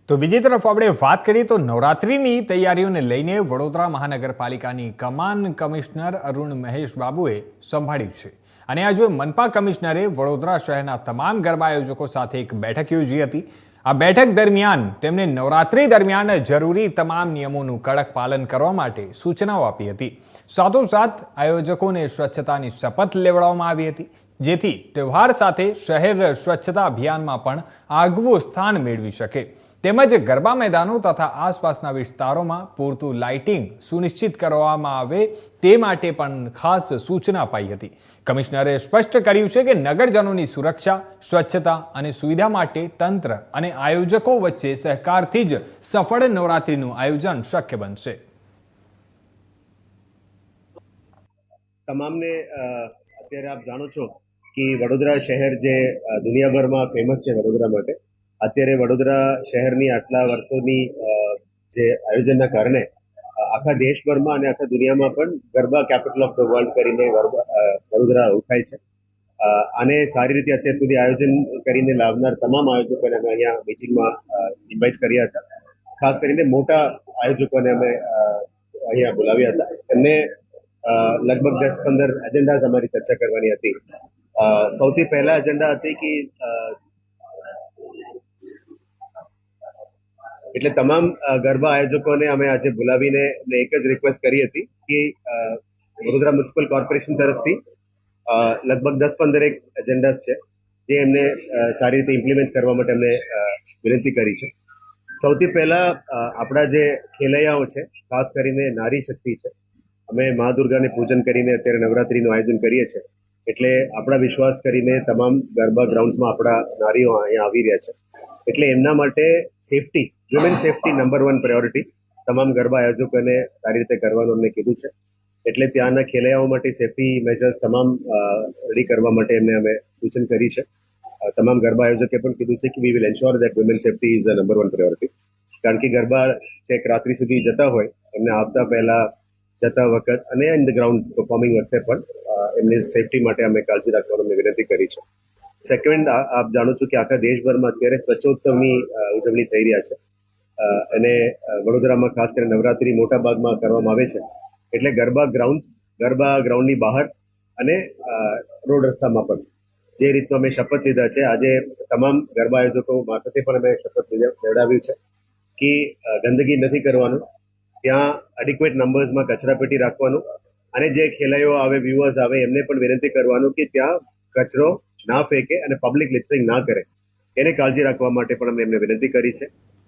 તો બીજી તરફ આપણે વાત કરીએ તો નવરાત્રિની તૈયારીઓને લઈને વડોદરા મહાનગરપાલિકાની કમાન કમિશનર અરુણ મહેશ બાબુએ સંભાળ્યું છે અને આજે મનપા કમિશનરે વડોદરા શહેરના તમામ ગરબા આયોજકો સાથે એક બેઠક યોજી હતી। આ બેઠક દરમિયાન તેમણે નવરાત્રિ દરમિયાન જરૂરી તમામ નિયમોનું કડક પાલન કરવા માટે સૂચનાઓ આપી હતી। સાથોસાથ આયોજકોને સ્વચ્છતાની શપથ લેવડાવવામાં આવી હતી, જેથી તહેવાર સાથે શહેર સ્વચ્છતા અભિયાનમાં પણ આગવું સ્થાન મેળવી શકે। તેમજ ગરબા મેદાનો તથા આસપાસના વિસ્તારોમાં પૂરતું લાઇટિંગ સુનિશ્ચિત કરવામાં આવે તે માટે પણ ખાસ સૂચના અપાઈ હતી। કમિશનરે સ્પષ્ટ કર્યું છે કે નગરજનોની સુરક્ષા, સ્વચ્છતા અને સુવિધા માટે તંત્ર અને આયોજકો વચ્ચે સહકારથી જ સફળ નવરાત્રિનું આયોજન શક્ય બનશે। તમામને અત્યારે આપ જાણો છો કે વડોદરા શહેર જે દુનિયાભરમાં ફેમસ છે વડોદરા માટે, અત્યારે વડોદરા શહેરની આટલા વર્ષોની જે આયોજનના કારણે આખા દેશભરમાં અને આખા દુનિયામાં પણ garba capital of the world કરીને વડોદરા ઓળખાય છે। આને સારી રીતે અત્યાર સુધી આયોજન કરીને લાવનાર તમામ આયોજકોને અમે અહીંયા મીટિંગમાં ઇન્વાઇટ કર્યા હતા। ખાસ કરીને મોટા આયોજકોને અમે અહીંયા બોલાવ્યા હતા। એમને લગભગ 10-15 એજન્ડાઝ અમારી ચર્ચા કરવાની હતી। સૌથી પહેલા એજન્ડા હતી કે એટલે તમામ ગરબા આયોજકોને અમે આજે બોલાવીને એક જ રિક્વેસ્ટ કરી હતી કે વડોદરા મ્યુનિસિપલ કોર્પોરેશન તરફથી લગભગ 10-15 એજન્ડાસ છે જે એમને સારી રીતે ઇમ્પ્લિમેન્ટ કરવા માટે અમને વિનંતી કરી છે। સૌથી પહેલા આપણા જે ખેલૈયાઓ છે, ખાસ કરીને નારી શક્તિ છે, અમે મા દુર્ગાને પૂજન કરીને અત્યારે નવરાત્રીનું આયોજન કરીએ છીએ। એટલે આપણા વિશ્વાસ કરીને તમામ ગરબા ગ્રાઉન્ડ્સમાં આપણા નારીઓ અહીંયા આવી રહ્યા છે। એટલે એમના માટે safety, human safety number 1 priority તમામ ગરબા આયોજકોને સારી રીતે કરવાનું અમને કીધું છે। એટલે ત્યાંના ખેલૈયાઓ માટે સેફટી મેજર્સ તમામ રેડી કરવા માટે એમને અમે સૂચન કરી છે। તમામ ગરબા આયોજકે પણ કીધું છે કે we will ensure that women safety is a number 1 priority. કારણ કે ગરબા ચેક રાત્રિ સુધી જતા હોય, એમને આવતા પહેલા, જતા વખત અને ઇન ધ ગ્રાઉન્ડ પરફોર્મિંગ વખતે પણ એમની સેફટી માટે અમે કાળજી રાખવાની અમે વિનંતી કરી છે। સેકન્ડ, આપ જાણો છો કે આખા દેશભરમાં અત્યારે સ્વચ્છોત્સવની ઉજવણી થઈ રહ્યા છે અને વડોદરામાં ખાસ કરીને નવરાત્રી મોટા ભાગમાં કરવામાં આવે છે। એટલે ગરબા ગ્રાઉન્ડની બહાર અને રોડ રસ્તામાં પણ જે રીતનો અમે શપથ લીધા છે, આજે તમામ ગરબા આયોજકો મારફતે પણ અમે શપથ લેવડાવ્યું છે કે ગંદકી નથી કરવાનું, ત્યાં એડિક્વેટ નંબર્સમાં કચરાપેટી રાખવાનું અને જે ખેલૈયાઓ આવે, વ્યુઅર્સ આવે, એમને પણ વિનંતી કરવાનું કે ત્યાં કચરો ના ફેંકે અને પબ્લિક લિટરિંગ ના કરે, એને કાળજી રાખવા માટે પણ અમે એમને વિનંતી કરી છે।